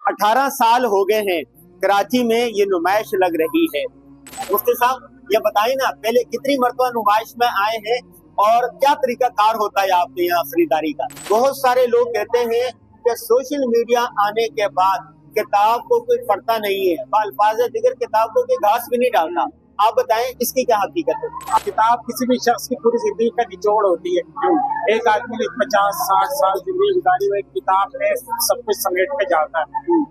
18 साल हो गए हैं कराची में ये नुमाइश लग रही है। मुफ्ती साहब ये बताइए ना, पहले कितनी मरतबा नुमाइश में आए हैं और क्या तरीका कार होता है आपके यहाँ खरीदारी का? बहुत सारे लोग कहते हैं कि सोशल मीडिया आने के बाद किताब को कोई पढ़ता नहीं है, अल्फाज दिगर किताब को कोई घास भी नहीं डालता। आप बताएं इसकी क्या हकीकत है? किताब किसी भी शख्स की पूरी जिंदगी का निचोड़ होती है। एक आदमी ने 50-60 साल जिंदगी गुजारी हुई, किताब में सब कुछ समेट के जाता है।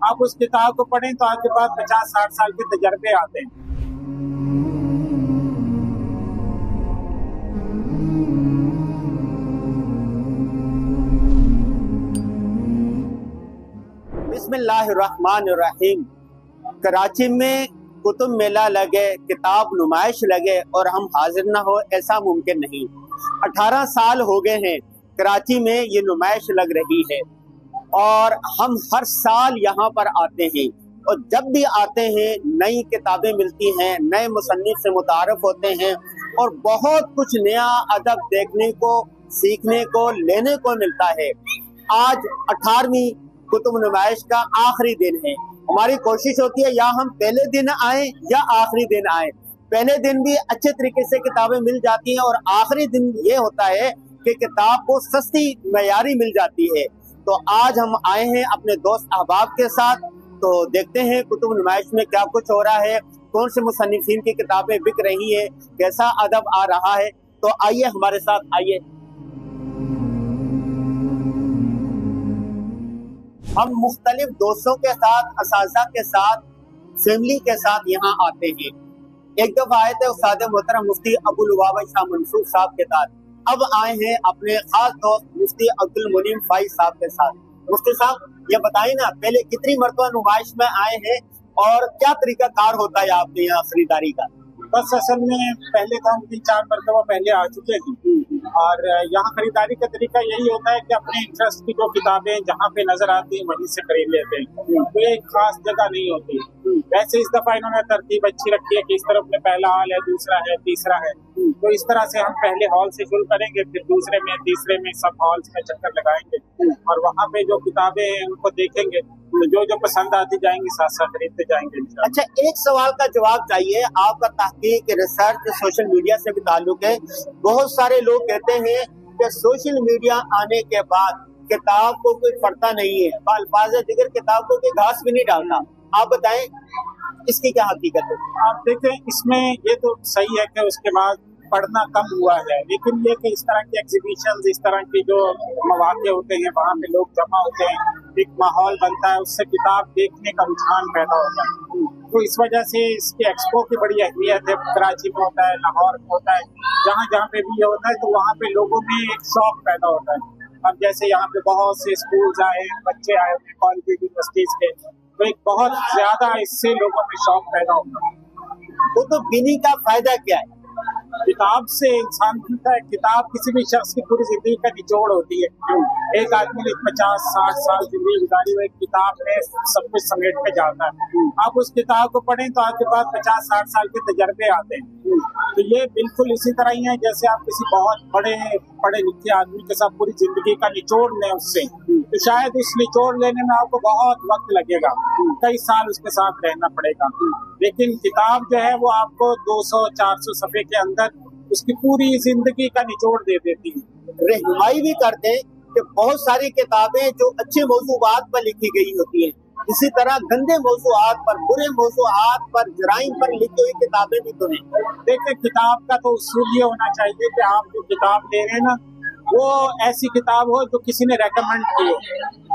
आप उस किताब को पढ़ें तो आपके पास 50-60 साल के तजर्बे आते हैं। बिस्मिल्लाहिर्रहमानिर्रहीम। कराची में कुतुब मेला लगे, किताब नुमाइश लगे और हम हाजिर ना हो, ऐसा मुमकिन नहीं। 18 साल हो गए हैं कराची में ये नुमाइश लग रही है और हम हर साल यहाँ पर आते हैं और जब भी आते हैं नई किताबें मिलती हैं, नए मुसन्निफ से मुतारफ होते हैं और बहुत कुछ नया अदब देखने को, सीखने को, लेने को मिलता है। आज 18वीं कुतुब नुमाइश का आखिरी दिन है। हमारी कोशिश होती है या हम पहले दिन आए या आखिरी दिन आए। पहले दिन भी अच्छे तरीके से किताबें मिल जाती हैं और आखिरी दिन ये होता है कि किताब को सस्ती मयारी मिल जाती है। तो आज हम आए हैं अपने दोस्त अहबाब के साथ, तो देखते हैं कुतुब नुमाइश में क्या कुछ हो रहा है, कौन से मुसन्निफीन की किताबें बिक रही है, कैसा अदब आ रहा है। तो आइए हमारे साथ, आइए। हम मुख्तलिफ दोस्तों के साथ, असातिज़ा के साथ, फैमिली के साथ यहाँ आते हैं। एक दफा आए थे उस्ताद मोहतरम मुफ्ती अबुल लुबाबा शाह मंसूर साहब के साथ, अब आए हैं अपने खास दोस्त मुफ्ती अब्दुल मुनीम फाइज साहब के साथ। मुफ्ती साहब ये बताइए ना, पहले कितनी मरतबा नुमाइश में आए हैं और क्या तरीका कार होता है आपके यहाँ खरीदारी का? बस असल में पहले तो हम 3-4 मरतबा पहले आ चुके हैं और यहाँ खरीदारी का तरीका यही होता है कि अपने इंटरेस्ट की जो किताबें जहाँ पे नजर आती हैं वहीं से खरीद लेते हैं। तो ये एक खास जगह नहीं होती। वैसे इस दफा इन्होंने तरतीब अच्छी रखी है कि इस तरफ में पहला हॉल है, दूसरा है, तीसरा है। तो इस तरह से हम पहले हॉल से शुरू करेंगे, फिर दूसरे में, तीसरे में, सब हॉल्स में चक्कर लगाएंगे और वहाँ पे जो किताबें हैं उनको देखेंगे, तो जो जो पसंद आती जाएंगी साथ साथ खरीदते जाएंगे। अच्छा, एक सवाल का जवाब चाहिए। आपका तहकीक, रिसर्च सोशल मीडिया से भी ताल्लुक है। बहुत सारे लोग कहते हैं कि सोशल मीडिया आने के बाद किताब को कोई पढ़ता नहीं है, अल्फाज दिगर किताब को कोई घास भी नहीं डालता। आप बताएं इसकी क्या हकीकत है? आप देखें, इसमें ये तो सही है कि उसके बाद पढ़ना कम हुआ है, लेकिन ये कि इस तरह के एग्जीबिशन, इस तरह के जो मौके होते हैं वहाँ पे लोग जमा होते हैं, एक माहौल बनता है, उससे किताब देखने का रुझान पैदा होता है। तो इस वजह से इसके एक्सपो की बड़ी अहमियत है। कराची में होता है, लाहौर में होता है, जहाँ जहाँ पे भी ये होता है तो वहाँ पे लोगों में एक शौक पैदा होता है। अब जैसे यहाँ पे बहुत से स्कूल आए, बच्चे आए हुए कॉलेज, यूनिवर्सिटीज के, तो एक बहुत ज्यादा इससे लोगों में शौक पैदा होता है। तो बिनी का फायदा क्या है? किताब से इंसान सीखता है। किताब किसी भी शख्स की पूरी जिंदगी का निचोड़ होती है। एक आदमी ने 50-60 साल जिंदगी गुजारी हुई, किताब में सब कुछ समेट के जाता है। आप उस किताब को पढ़ें तो आपके पास 50-60 साल के तजर्बे आते हैं। तो ये बिल्कुल इसी तरह ही है जैसे आप किसी बहुत बड़े पढ़े लिखे आदमी के साथ पूरी जिंदगी का निचोड़ लें उससे, तो शायद उस निचोड़ लेने में आपको बहुत वक्त लगेगा, कई साल उसके साथ रहना पड़ेगा। लेकिन किताब जो है वो आपको 200-400 सफ़े के अंदर उसकी पूरी जिंदगी का निचोड़ दे देती है। रहनुमाई भी करते हैं कि बहुत सारी किताबें जो अच्छे मौजूआत पर लिखी गई होती हैं, इसी तरह गंदे मौजूआत पर, बुरे मौजूआत पर, जराइम पर लिखी हुई किताबें भी तो नहीं। देखिए, किताब का तो उसूल ये होना चाहिए कि आप जो किताब ले रहे हैं ना, वो ऐसी किताब हो जो किसी ने रेकमेंड की हो,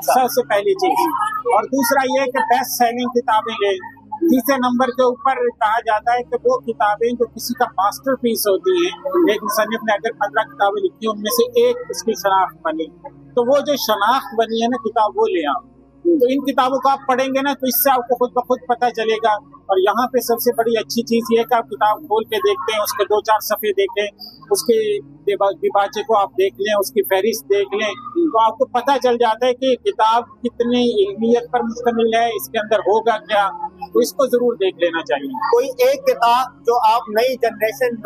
सबसे पहली चीज। और दूसरा ये कि बेस्ट सेलिंग किताबें ले। तीसरे नंबर के ऊपर कहा जाता है कि वो किताबें जो किसी का मास्टरपीस होती हैं। एक मुसन्निफ ने अगर 15 किताबें लिखी, उनमें से एक उसकी शनाख्त बनी, तो वो जो शनाख्त बनी है ना किताब, वो ले आओ। तो इन किताबों को आप पढ़ेंगे ना तो इससे आपको खुद ब खुद पता चलेगा। और यहाँ पे सबसे बड़ी अच्छी चीज ये है कि आप किताब खोल के देखते हैं, उसके 2-4 सफ़े देखें, उसके दिबाचे को आप देख लें, उसकी फहरिस्त देख लें, तो आपको पता चल जाता है कि किताब कितनी इल्मियत पर मुश्तमिल है, इसके अंदर होगा क्या। तो इसको जरूर देख लेना चाहिए। कोई एक किताब जो आप नई जनरेशन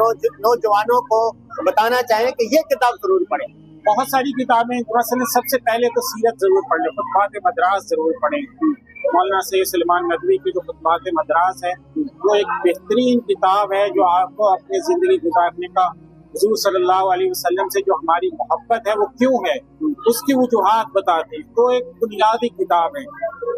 नौजवानों को बताना चाहें कि ये किताब जरूर पढ़ें? बहुत सारी किताबें, मसलन सबसे पहले तो सीरत जरूर पढ़ लें, खुतबात मदरास जरूर पढ़ें, मौलाना सैयद सलमान नदवी की जो खुतबात मदरास है, वो एक बेहतरीन किताब है जो आपको अपनी जिंदगी गुजारने का हुजूर सल्लल्लाहु अलैहि वसल्लम से जो हमारी मोहब्बत है वो क्यों है, उसकी वजूहात बताते हैं। तो एक बुनियादी किताब है।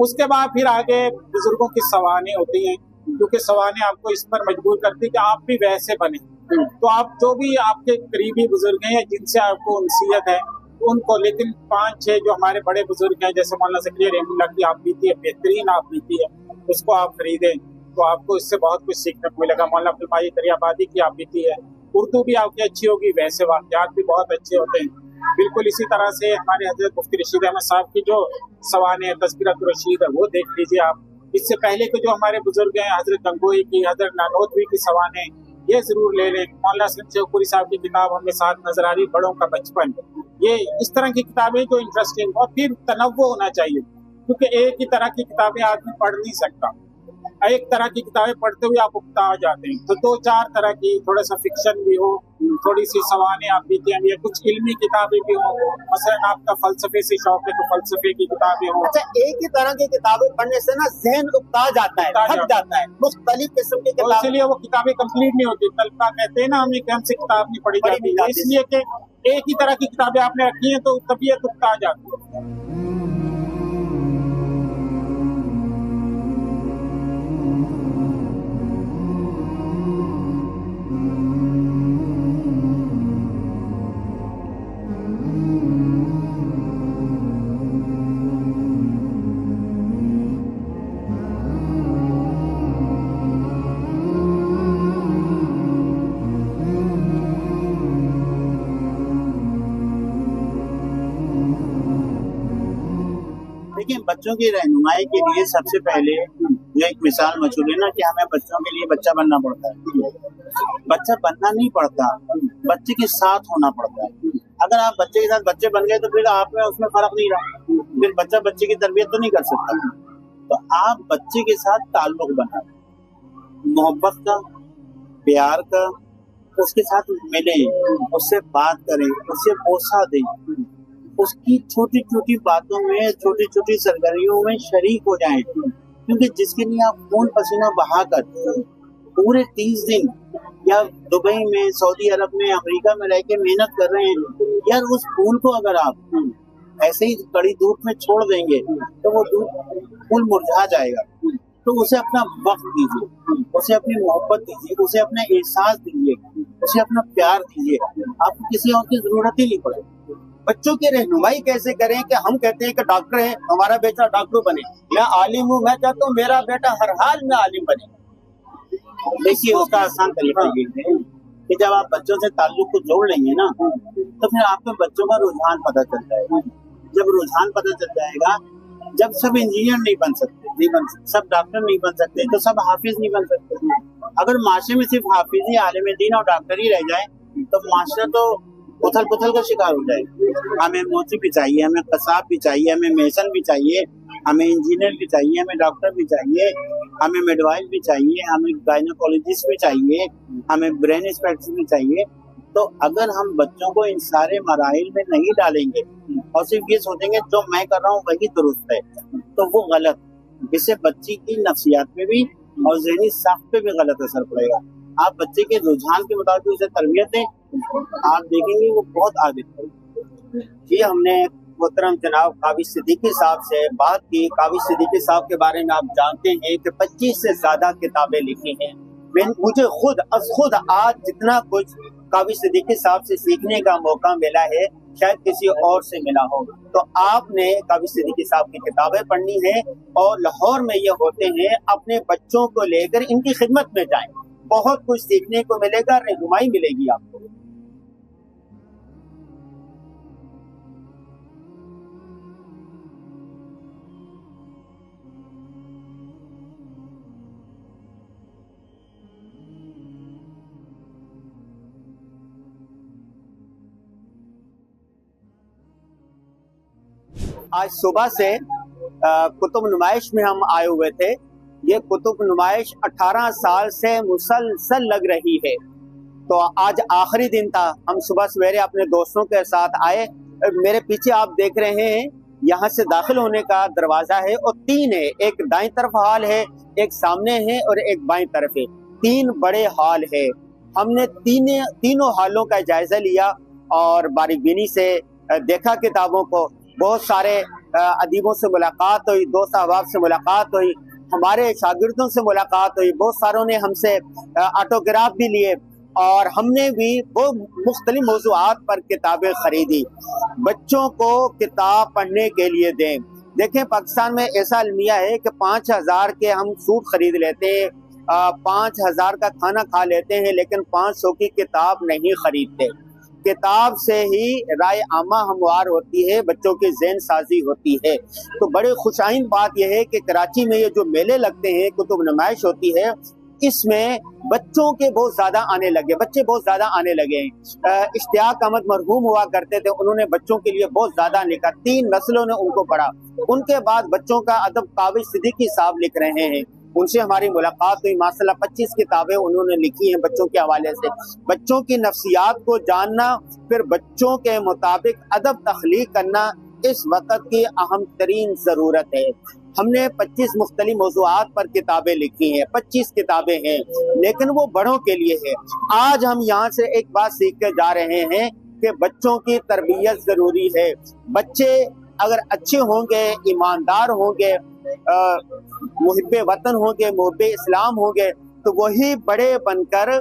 उसके बाद फिर आगे बुजुर्गों की सवानें होती हैं, क्योंकि सवानें आपको इस पर मजबूर करती है कि आप भी वैसे बने। तो आप जो भी आपके करीबी बुजुर्ग हैं या जिनसे आपको उनसीयत है उनको, लेकिन 5-6 जो हमारे बड़े बुजुर्ग हैं जैसे मौलाना ज़करिया रहमतुल्लाह की आप बीती है, बेहतरीन आप बीती है, उसको आप खरीदें तो आपको इससे बहुत कुछ सीखने को मिलेगा। मौलाना अब्दुल बारी दरियाबादी की आप बीती है, उर्दू भी आपकी अच्छी होगी, वैसे वाक़यात भी बहुत अच्छे होते हैं। बिल्कुल इसी तरह से हमारे हजरत मुफ्ती रशीद अहमद साहब की जो सवाने तज़किरतुर रशीद है वो देख लीजिए आप। इससे पहले के जो हमारे बुजुर्ग हैं हजरत गंगोही की, हजरत नानोतवी की सवाने, ये जरूर ले लें। मौलाना असलम शेखपुरी साहब की किताब हमें साथ नजर आ रही, बड़ों का बचपन, ये इस तरह की किताबें जो इंटरेस्टिंग, और फिर तनव्वुर होना चाहिए, क्योंकि एक ही तरह की किताबें आदमी पढ़ नहीं सकता। एक तरह की किताबें पढ़ते हुए आप उकता आ जाते हैं, तो 2-4 तरह की, थोड़ा सा फिक्शन भी हो, थोड़ी सी सवानें आप बीती हैं, या कुछ इल्मी किताबें भी हो, मसलन आपका फलसफे से शौक है तो फलसफे की किताबें हो। अच्छा, एक ही तरह की किताबें पढ़ने से ना जहन उकता जाता है, थक जाता है, मुख्तलिफ किस्म की किताबें, इसलिए वो किताबें कंप्लीट नहीं होती। तलबा कहते हैं ना हमें कि हमसे किताब नहीं पढ़ी जाती, इसलिए कि एक ही तरह की किताबें आपने रखी हैं तो तबीयत उकता जाती है। देखिए, बच्चों की रहनुमाई के लिए सबसे पहले जो एक मिसाल मशहूर है ना कि हमें बच्चों के लिए बच्चा बनना पड़ता है। बच्चा बनना नहीं पड़ता, बच्चे के साथ होना पड़ता है। अगर आप बच्चे के साथ बच्चे बन गए तो फिर आप में उसमें फर्क नहीं रहा, फिर बच्चा बच्चे की तरबियत तो नहीं कर सकता। तो आप बच्चे के साथ ताल्लुक बनाएं, मोहब्बत का, प्यार का, उसके साथ मिले, उससे बात करें, उससे बोसा दें, उसकी छोटी छोटी बातों में, छोटी छोटी सरगर्मियों में शरीक हो जाएं। क्योंकि जिसके लिए आप खून पसीना बहाकर पूरे 30 दिन या दुबई में, सऊदी अरब में, अमेरिका में रह के मेहनत कर रहे हैं, यार उस फूल को अगर आप ऐसे ही कड़ी धूप में छोड़ देंगे तो वो फूल मुरझा जाएगा। तो उसे अपना वक्त दीजिए, उसे अपनी मोहब्बत दीजिए, उसे अपना एहसास दीजिए, उसे अपना प्यार दीजिए, आपको किसी और की जरूरत ही नहीं पड़ेगी। बच्चों की रहनुमाई कैसे करें कि हम कहते हैं कि डॉक्टर है, हमारा बेटा डॉक्टर बने, मैं आलिम हूँ, मैं चाहता हूँ मेरा बेटा हर हाल में आलिम बने। देखिए, उसका आसान तरीका ये है कि जब आप बच्चों से ताल्लुक को जोड़ लेंगे ना तो फिर आपको बच्चों का रुझान पता चल जाएगा। जब रुझान पता चल जाएगा, जब सब इंजीनियर नहीं बन सकते, सब डॉक्टर नहीं बन सकते, तो सब हाफिज नहीं बन सकते। अगर माशरे में सिर्फ हाफिज ही, आलिम दीन और डॉक्टर ही रह जाए तो माशरा तो उथल पुथल का शिकार हो जाएगा। हमें मोची भी चाहिए, हमें कसाब भी चाहिए, हमें मेसन भी चाहिए, हमें इंजीनियर भी चाहिए, हमें डॉक्टर भी चाहिए, हमें मिडवाइफ भी चाहिए, हमें गायनोकोलॉजिस्ट भी चाहिए, हमें ब्रेन स्पेशलिस्ट भी चाहिए। तो अगर हम बच्चों को इन सारे मराहिल में नहीं डालेंगे और सिर्फ ये सोचेंगे जो मैं कर रहा हूँ वही दुरुस्त है, तो वो गलत, इससे बच्ची की नफ्सियात पे भी और ज़हनी साख्त पे भी गलत असर पड़ेगा। आप बच्चे के रुझान के मुताबिक उसे तरबियत दें, आप देखेंगे वो बहुत आगे बढ़ेगा। जी, हमने मोहतरम जनाब काबिल सिद्दीकी साहब से बात की। काबिल सिद्दीकी साहब के बारे में आप जानते हैं कि 25 से ज्यादा किताबें लिखी हैं। मुझे खुद आज जितना कुछ काबिल सिद्दीकी साहब से सीखने का मौका मिला है शायद किसी और से मिला हो। तो आपने काबिल सिद्दीकी साहब की किताबें पढ़नी है और लाहौर में ये होते हैं, अपने बच्चों को लेकर इनकी खिदमत में जाएं, बहुत कुछ सीखने को मिलेगा, रहनुमाई मिलेगी आपको। आज सुबह से कुतुब नुमाइश में हम आए हुए थे। ये कुतुब नुमाइश 18 साल से मुसलसल लग रही है। तो आज आखिरी दिन था। हम सुबह सवेरे अपने दोस्तों के साथ आए। मेरे पीछे आप देख रहे हैं यहाँ से दाखिल होने का दरवाजा है और 3 है, एक दाईं तरफ हॉल है, एक सामने है और एक बाईं तरफ है। 3 बड़े हॉल है। हमने तीनों हॉलों का जायजा लिया और बारीकबीनी से देखा किताबों को। बहुत सारे अदीबों से मुलाकात हुई, दोस्त अहबाब से मुलाकात हुई, हमारे शागिर्दों से मुलाकात हुई, बहुत सारों ने हमसे ऑटोग्राफ भी लिए और हमने भी बहुत मुख्तलिफ मौज़ूआत पर किताबें खरीदी। बच्चों को किताब पढ़ने के लिए दें। देखें, पाकिस्तान में ऐसा अलमिया है कि 5000 के हम सूट खरीद लेते हैं, 5000 का खाना खा लेते हैं, लेकिन 500 की किताब नहीं खरीदते। किताब से ही राय आमा हमवार होती है, बच्चों की ज़हन साजी होती है। तो बड़े खुशाइन बात यह है कि कराची में ये जो मेले लगते हैं, कुतुब नुमाइश होती है, इसमें बच्चों के बहुत ज्यादा आने लगे, बच्चे बहुत ज्यादा आने लगे हैं। इश्तियाक अहमद मरहूम हुआ करते थे, उन्होंने बच्चों के लिए बहुत ज्यादा लिखा, 3 नस्लों ने उनको पढ़ा। उनके बाद बच्चों का अदब काबिज सिद्दीकी साहब लिख रहे हैं, उनसे हमारी मुलाकात हुई। माशाल्लाह 25 किताबें उन्होंने लिखी हैं बच्चों के हवाले से। बच्चों की नफ्सियात को जानना, फिर बच्चों के मुताबिक अदब तख्लीक करना इस वक्त की अहम तरीन जरूरत है। हमने 25 मुख्तलिफ मौज़ूआत पर किताबें लिखी हैं, 25 किताबें हैं, लेकिन वो बड़ों के लिए है। आज हम यहाँ से एक बात सीख के जा रहे हैं कि बच्चों की तरबियत जरूरी है। बच्चे अगर अच्छे होंगे, ईमानदार होंगे, मुहिब्बे वतन होंगे, मुहिब्बे इस्लाम होंगे, तो वही बड़े बनकर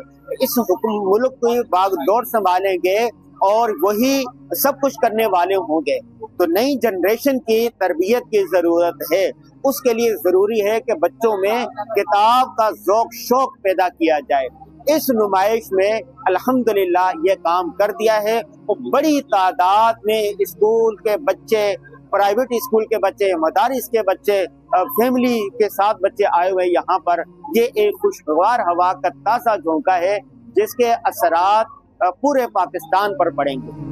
इस मुल्क की बागडोर संभालेंगे और वही सब कुछ करने वाले होंगे। तो नई जनरेशन की तरबियत की जरूरत है। उसके लिए जरूरी है कि बच्चों में किताब का ज़ौक़ शौक पैदा किया जाए। इस नुमाइश में अल्हम्दुलिल्लाह ये काम कर दिया है। वो बड़ी तादाद में स्कूल के बच्चे, प्राइवेट स्कूल के बच्चे, मदारिस के बच्चे, फैमिली के साथ बच्चे आए हुए यहाँ पर। ये एक खुशगवार हवा का ताज़ा झोंका है जिसके असरात पूरे पाकिस्तान पर पड़ेंगे।